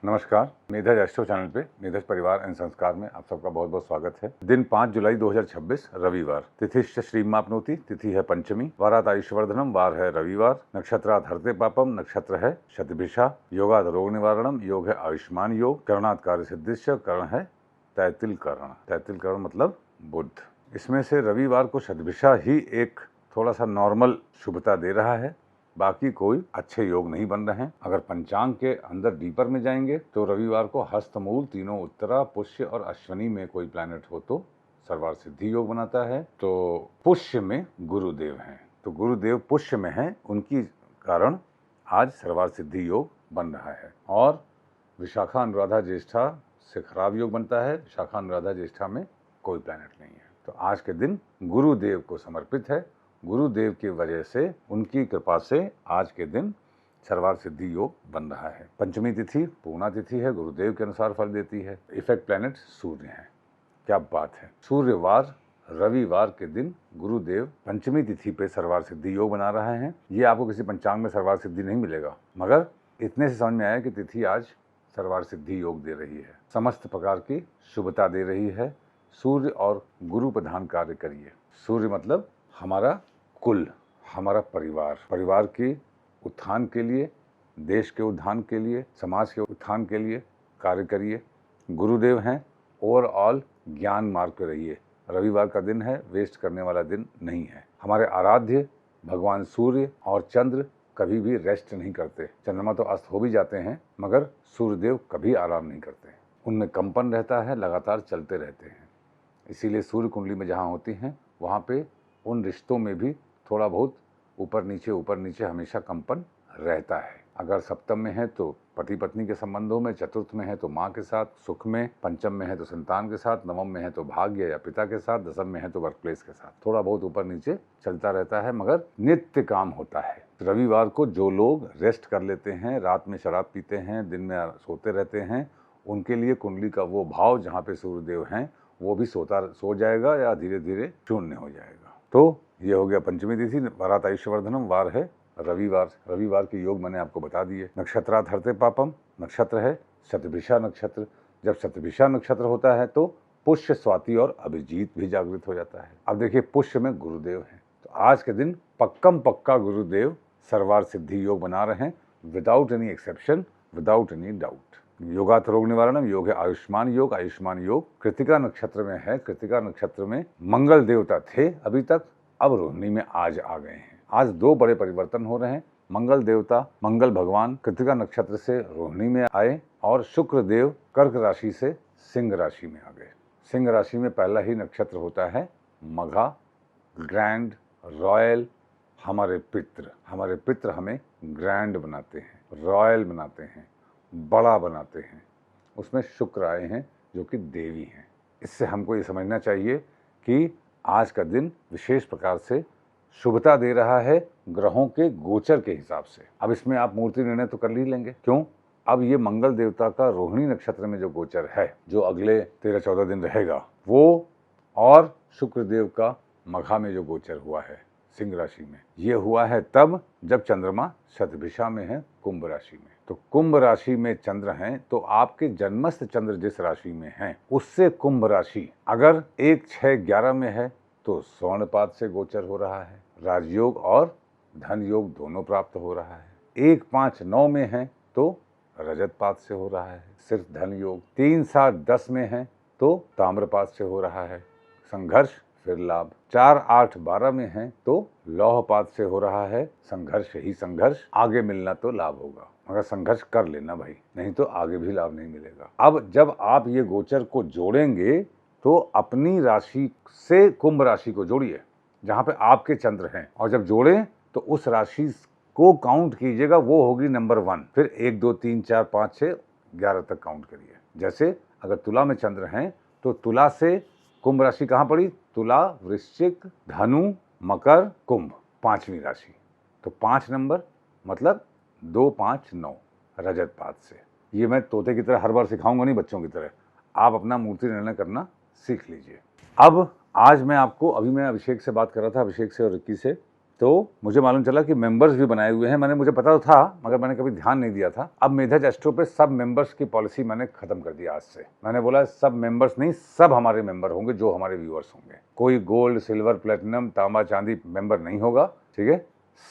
नमस्कार, Neeraj astro channel पे नीरज परिवार एंड संस्कार में आप सबका बहुत बहुत स्वागत है। दिन 5 जुलाई 2026 रविवार, तिथि श्रीमापनोति, तिथि है पंचमी, वारात आयुष्यवर्धनम, वार है रविवार, नक्षत्रात् हरते पापम, नक्षत्र है शतभिषा, योगाद रोग निवारणम, योग है आयुष्मान योग, करणात् कार्य सिद्धिश्च, कर्ण है तैतिल कर्ण। तैतिल कर्ण मतलब बुध। इसमें से रविवार को शतभिषा ही एक थोड़ा सा नॉर्मल शुभता दे रहा है, बाकी कोई अच्छे योग नहीं बन रहे हैं। अगर पंचांग के अंदर डीपर में जाएंगे तो रविवार को हस्तमूल, तीनों उत्तरा, पुष्य और अश्विनी में कोई प्लैनेट हो तो सर्वार्थ सिद्धि योग बनाता है। तो पुष्य में गुरुदेव हैं, तो गुरुदेव पुष्य में हैं, उनकी कारण आज सर्वार्थ सिद्धि योग बन रहा है। और विशाखा अनुराधा ज्येष्ठा से खराब योग बनता है, विशाखा अनुराधा ज्येष्ठा में कोई प्लैनेट नहीं है। तो आज के दिन गुरुदेव को समर्पित है। गुरुदेव की वजह से, उनकी कृपा से आज के दिन सर्वार्थ सिद्धि योग बन रहा है। पंचमी तिथि पूर्णा तिथि है, गुरुदेव के अनुसार फल देती है। इफेक्ट प्लैनेट सूर्य है। क्या बात है। सूर्यवार रविवार के दिन गुरुदेव पंचमी तिथि पे सर्वार्थ सिद्धि योग बना रहे हैं। ये आपको किसी पंचांग में सर्वार्थ सिद्धि नहीं मिलेगा, मगर इतने से समझ में आया कि तिथि आज सर्वार्थ सिद्धि योग दे रही है, समस्त प्रकार की शुभता दे रही है। सूर्य और गुरु प्रधान कार्य करिए। सूर्य मतलब हमारा कुल, हमारा परिवार, परिवार के उत्थान के लिए, देश के उत्थान के लिए, समाज के उत्थान के लिए कार्य करिए। गुरुदेव हैं, ओवरऑल ज्ञान मार्ग पे रहिए। रविवार का दिन है, वेस्ट करने वाला दिन नहीं है। हमारे आराध्य भगवान सूर्य और चंद्र कभी भी रेस्ट नहीं करते। चंद्रमा तो अस्त हो भी जाते हैं, मगर सूर्यदेव कभी आराम नहीं करते। उनमें कंपन रहता है, लगातार चलते रहते हैं। इसीलिए सूर्य कुंडली में जहाँ होती हैं वहाँ पे उन रिश्तों में भी थोड़ा बहुत ऊपर नीचे हमेशा कंपन रहता है। अगर सप्तम में है तो पति पत्नी के संबंधों में, चतुर्थ में है तो माँ के साथ सुख में, पंचम में है तो संतान के साथ, नवम में है तो भाग्य या पिता के साथ, दसम में है तो वर्क प्लेस के साथ। थोड़ा बहुत ऊपर नीचे चलता रहता है, मगर नित्य काम होता है। रविवार को जो लोग रेस्ट कर लेते हैं, रात में शराब पीते हैं, दिन में सोते रहते हैं, उनके लिए कुंडली का वो भाव जहाँ पे सूर्यदेव हैं वो भी सो जाएगा या धीरे धीरे शून्य हो जाएगा। तो ये हो गया पंचमी तिथि, वारात आयुष्यवर्धनम, वार है रविवार। रविवार के योग मैंने आपको बता दिए। नक्षत्रात् हरते पापम, नक्षत्र है शतभिषा नक्षत्र। जब शतभिषा नक्षत्र होता है तो पुष्य, स्वाति और अभिजीत भी जागृत हो जाता है। अब देखिए, पुष्य में गुरुदेव हैं, तो आज के दिन पक्का गुरुदेव सर्वार्थ सिद्धि योग बना रहे हैं, without any exception, without any doubt. योगात रोग निवारणम, योग है आयुष्मान योग। आयुष्मान योग कृतिका नक्षत्र में है। कृतिका नक्षत्र में मंगल देवता थे अभी तक, अब रोहिणी में आज आ गए हैं। आज दो बड़े परिवर्तन हो रहे हैं। मंगल देवता, मंगल भगवान कृतिका नक्षत्र से रोहिणी में आए और शुक्र देव कर्क राशि से सिंह राशि में आ गए। सिंह राशि में पहला ही नक्षत्र होता है मघा, ग्रैंड, रॉयल। हमारे पितृ हमें ग्रैंड बनाते हैं, रॉयल बनाते हैं, बड़ा बनाते हैं। उसमें शुक्र आए हैं जो कि देवी हैं। इससे हमको ये समझना चाहिए कि आज का दिन विशेष प्रकार से शुभता दे रहा है ग्रहों के गोचर के हिसाब से। अब इसमें आप मूर्ति निर्णय तो कर ही लेंगे, क्यों? अब ये मंगल देवता का रोहिणी नक्षत्र में जो गोचर है, जो अगले 13-14 दिन रहेगा वो, और शुक्र देव का मघा में जो गोचर हुआ है सिंह राशि में, ये हुआ है तब जब चंद्रमा शतभिषा में है कुंभ राशि में। तो कुंभ राशि में चंद्र हैं, तो आपके जन्मस्थ चंद्र जिस राशि में हैं उससे कुंभ राशि अगर 1-6-11 में है तो स्वर्णपात से गोचर हो रहा है। राजयोग और धन योग दोनों प्राप्त हो रहा है। 1-5-9 में है तो रजतपात से हो रहा है सिर्फ धन योग। 3-7-10 में है तो ताम्रपात से हो रहा है संघर्ष, फिर लाभ। 4-8-12 में है तो लौहपात से हो रहा है संघर्ष ही संघर्ष। आगे मिलना तो लाभ होगा, मगर संघर्ष कर लेना भाई, नहीं तो आगे भी लाभ नहीं मिलेगा। अब जब आप ये गोचर को जोड़ेंगे तो अपनी राशि से कुंभ राशि को जोड़िए जहाँ पे आपके चंद्र हैं, और जब जोड़ें तो उस राशि को काउंट कीजिएगा, वो होगी नंबर 1। फिर 1 2 3 4 5 6 11 तक काउंट करिए। जैसे अगर तुला में चंद्र हैं तो तुला से कुंभ राशि कहाँ पड़ी? तुला, वृश्चिक, धनु, मकर, कुंभ, 5वीं राशि। तो 5 नंबर मतलब 2-5-9 रजतपात से। ये मैं तोते की तरह हर बार सिखाऊंगा नहीं, बच्चों की तरह। आप अपना मूर्ति निर्णय करना सीख लीजिए। अब आज मैं आपको, अभी मैं अभिषेक से बात कर रहा था, अभिषेक से और रिक्की से, तो मुझे मालूम चला कि मेंबर्स भी बनाए हुए हैं। मुझे पता तो था मगर मैंने कभी ध्यान नहीं दिया था। अब मेधज एस्ट्रो पे सब मेंबर्स की पॉलिसी मैंने खत्म कर दिया आज से। मैंने बोला सब मेंबर्स नहीं, सब हमारे मेंबर होंगे जो हमारे व्यूअर्स होंगे। कोई गोल्ड, सिल्वर, प्लेटिनम, तांबा, चांदी मेंबर नहीं होगा, ठीक है।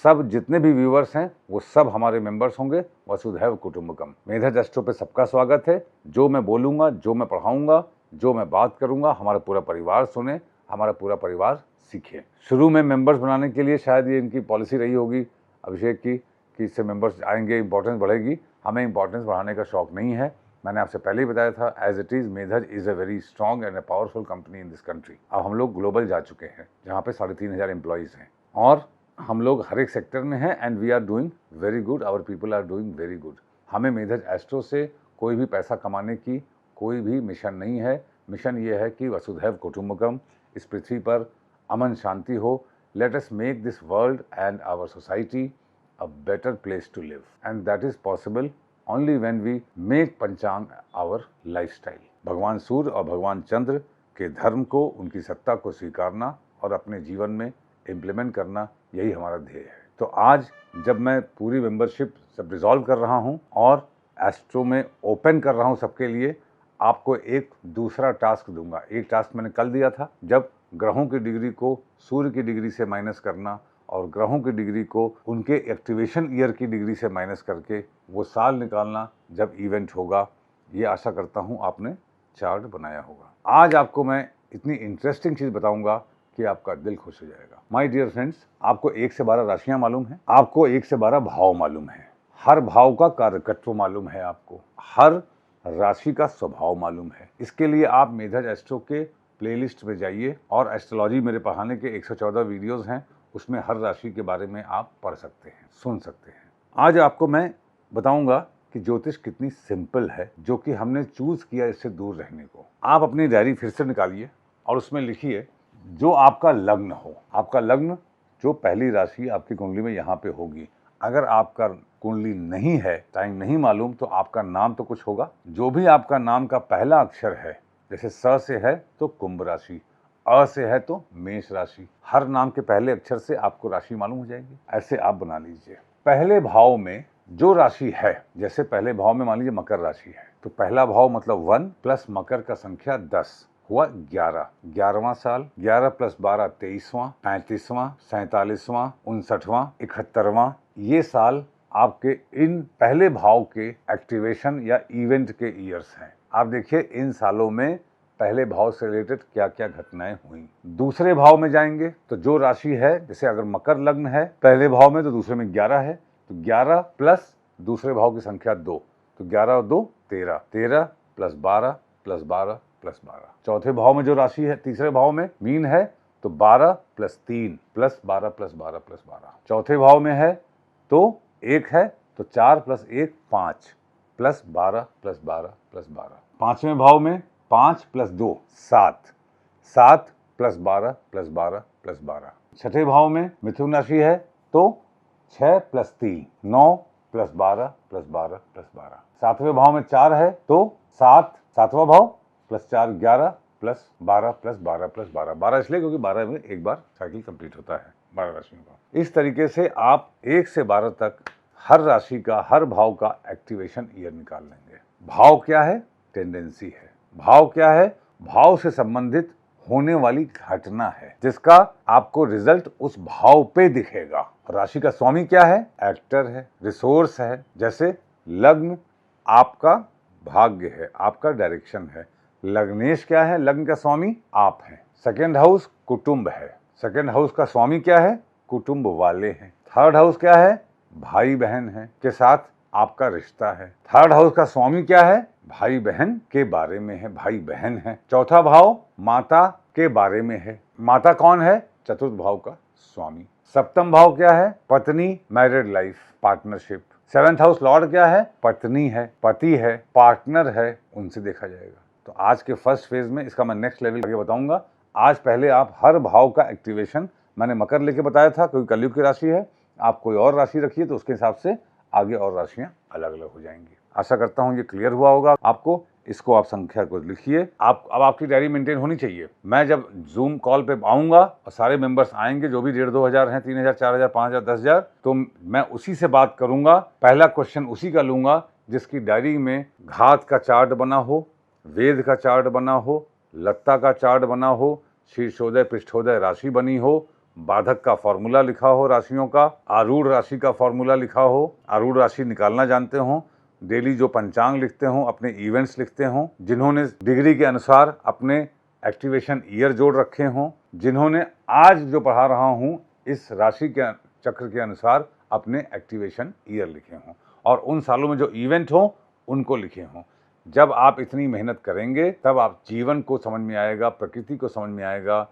सब जितने भी व्यूअर्स हैं वो सब हमारे मेंबर्स होंगे। वसुधैव कुटुंबकम। मेधज एस्ट्रो पे सबका स्वागत है। जो मैं बोलूँगा, जो मैं पढ़ाऊँगा, जो मैं बात करूँगा, हमारा पूरा परिवार सुने, हमारा पूरा परिवार सीखे। शुरू में मेंबर्स बनाने के लिए शायद ये इनकी पॉलिसी रही होगी अभिषेक की कि इससे मेंबर्स आएंगे, इंपॉर्टेंस बढ़ेगी। हमें इंपॉर्टेंस बढ़ाने का शौक नहीं है। मैंने आपसे पहले ही बताया था, as it is Medhaj is a very strong and a powerful company in this country. अब हम लोग ग्लोबल जा चुके हैं जहाँ पे 3,500 एम्प्लॉयज़ हैं और हम लोग हर एक सेक्टर में हैं and we are doing very good. Our people are doing very good. हमें मेधज एस्ट्रो से कोई भी पैसा कमाने की कोई भी मिशन नहीं है। मिशन ये है कि वसुधैव कुटुंबकम, इस पृथ्वी पर अमन शांति हो। Let us make this world and our society a better place to live and that is possible only when we make panchang our lifestyle. भगवान सूर्य और भगवान चंद्र के धर्म को, उनकी सत्ता को स्वीकारना और अपने जीवन में इम्प्लीमेंट करना, यही हमारा ध्येय है। तो आज जब मैं पूरी मेंबरशिप सब रिजॉल्व कर रहा हूँ और एस्ट्रो में ओपन कर रहा हूँ सबके लिए, आपको एक दूसरा टास्क दूंगा। एक टास्क मैंने कल दिया था, जब ग्रहों की डिग्री को सूर्य की डिग्री से माइनस करना और ग्रहों की डिग्री को उनके एक्टिवेशन ईयर की डिग्री से माइनस करके वो साल निकालना जब इवेंट होगा। ये आशा करता हूँ आपने चार्ट बनाया होगा। आज आपको मैं इतनी इंटरेस्टिंग चीज़ बताऊंगा कि आपका दिल खुश हो जाएगा। माय डियर फ्रेंड्स, आपको 1 से 12 राशियां मालूम हैं, आपको 1 से 12 भाव मालूम है, हर भाव का कारकत्व मालूम है, आपको हर राशि का स्वभाव मालूम है। इसके लिए आप मेधज एस्ट्रो के प्लेलिस्ट में जाइए और एस्ट्रोलॉजी मेरे पढ़ाने के 114 वीडियोस हैं, उसमें हर राशि के बारे में आप पढ़ सकते हैं, सुन सकते हैं। आज आपको मैं बताऊंगा कि ज्योतिष कितनी सिंपल है, जो कि हमने चूज किया इससे दूर रहने को। आप अपनी डायरी फिर से निकालिए और उसमें लिखिए जो आपका लग्न हो। आपका लग्न, जो पहली राशि आपकी कुंडली में यहाँ पे होगी। अगर आपका कुंडली नहीं है, टाइम नहीं मालूम, तो आपका नाम तो कुछ होगा। जो भी आपका नाम का पहला अक्षर है, जैसे स से है तो कुंभ राशि, अ से है तो मेष राशि। हर नाम के पहले अक्षर से आपको राशि मालूम हो जाएगी। ऐसे आप बना लीजिए। पहले भाव में जो राशि है, जैसे पहले भाव में मान लीजिए मकर राशि है, तो पहला भाव मतलब 1 प्लस मकर का संख्या 10 हुआ 11। 11वां साल, 11 प्लस 12 23वां, 35वां, 47वां, 59वां, 71वां। ये साल आपके इन पहले भाव के एक्टिवेशन या इवेंट के ईयर्स हैं। आप देखिए इन सालों में पहले भाव से रिलेटेड क्या क्या घटनाएं हुई। दूसरे भाव में जाएंगे तो जो राशि है, जैसे अगर मकर लग्न है पहले भाव में, तो दूसरे में 11 है, तो 11 प्लस दूसरे भाव की संख्या 2, तो 11 और 2 13, 13 प्लस 12 प्लस 12 प्लस 12। चौथे भाव में जो राशि है, तीसरे भाव में मीन है, तो 12 प्लस 3 प्लस 12 प्लस 12 प्लस 12। चौथे भाव में है तो 1 है, तो 4 प्लस 1 5 प्लस 12 प्लस 12 प्लस 12। पांचवें भाव में 5 प्लस 2 7, 7 प्लस 12 प्लस 12 प्लस 12। छठे भाव में मिथुन राशि है तो 6 प्लस 3 9 प्लस 12 प्लस 12 प्लस 12। सातवें भाव में 4 है तो 7, सातवां भाव प्लस 4 11 प्लस 12 प्लस 12 प्लस 12। 12 इसलिए क्योंकि 12 में एक बार साइकिल कंप्लीट होता है 12 राशियों का। इस तरीके से आप 1 से 12 तक हर राशि का, हर भाव का एक्टिवेशन ईयर निकाल लेंगे। भाव क्या है? टेंडेंसी है। भाव क्या है? भाव से संबंधित होने वाली घटना है, जिसका आपको रिजल्ट उस भाव पे दिखेगा। राशि का स्वामी क्या है? एक्टर है, रिसोर्स है। जैसे लग्न आपका भाग्य है, आपका डायरेक्शन है। लग्नेश क्या है? लग्न का स्वामी आप हैं। सेकेंड हाउस कुटुंब है, सेकेंड हाउस का स्वामी क्या है? कुटुंब वाले हैं। थर्ड हाउस क्या है? भाई बहन है के साथ आपका रिश्ता है। थर्ड हाउस का स्वामी क्या है? भाई बहन के बारे में है, भाई बहन है। चौथा भाव माता के बारे में है। माता कौन है? चतुर्थ भाव का स्वामी। सप्तम भाव क्या है? पत्नी, married life, partnership. Seventh house Lord क्या है? पत्नी है, पति है, पार्टनर है, उनसे देखा जाएगा। तो आज के फर्स्ट फेज में इसका मैं नेक्स्ट लेवल आगे बताऊंगा। आज पहले आप हर भाव का एक्टिवेशन, मैंने मकर लेके बताया था क्योंकि कलयुग की राशि है। आप कोई और राशि रखिए तो उसके हिसाब से आगे और राशियां अलग अलग हो जाएंगी। आशा करता हूं ये क्लियर हुआ होगा आपको। इसको आप संख्या को लिखिए। अब आपकी डायरी मेंटेन होनी चाहिए। मैं जब जूम कॉल पे आऊँगा और सारे मेंबर्स आएंगे, जो भी 1,500-2 हज़ार हैं, 3,000, 4,000, 5,000, 10,000, तो मैं उसी से बात करूँगा। पहला क्वेश्चन उसी का लूँगा जिसकी डायरी में घात का चार्ट बना हो, वेद का चार्ट बना हो, लत्ता का चार्ट बना हो, शीर्षोदय पृष्ठोदय राशि बनी हो, बाधक का फॉर्मूला लिखा हो राशियों का, आरूढ़ राशि का फॉर्मूला लिखा हो, आरूढ़ राशि निकालना जानते हो, डेली जो पंचांग लिखते हो, अपने इवेंट्स लिखते हो, जिन्होंने डिग्री के अनुसार अपने एक्टिवेशन ईयर जोड़ रखे हों, जिन्होंने आज जो पढ़ा रहा हूँ इस राशि के चक्र के अनुसार अपने एक्टिवेशन ईयर लिखे हों, और उन सालों में जो इवेंट हो उनको लिखे हों। जब आप इतनी मेहनत करेंगे तब आप जीवन को समझ में आएगा, प्रकृति को समझ में आएगा,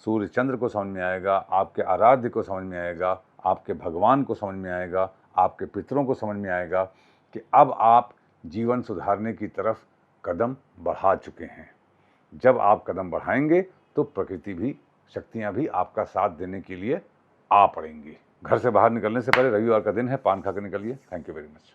सूर्य चंद्र को समझ में आएगा, आपके आराध्य को समझ में आएगा, आपके भगवान को समझ में आएगा, आपके पितरों को समझ में आएगा कि अब आप जीवन सुधारने की तरफ कदम बढ़ा चुके हैं। जब आप कदम बढ़ाएंगे तो प्रकृति भी, शक्तियां भी आपका साथ देने के लिए आ पड़ेंगी। घर से बाहर निकलने से पहले रविवार का दिन है, पान खा कर निकलिए। Thank you very much.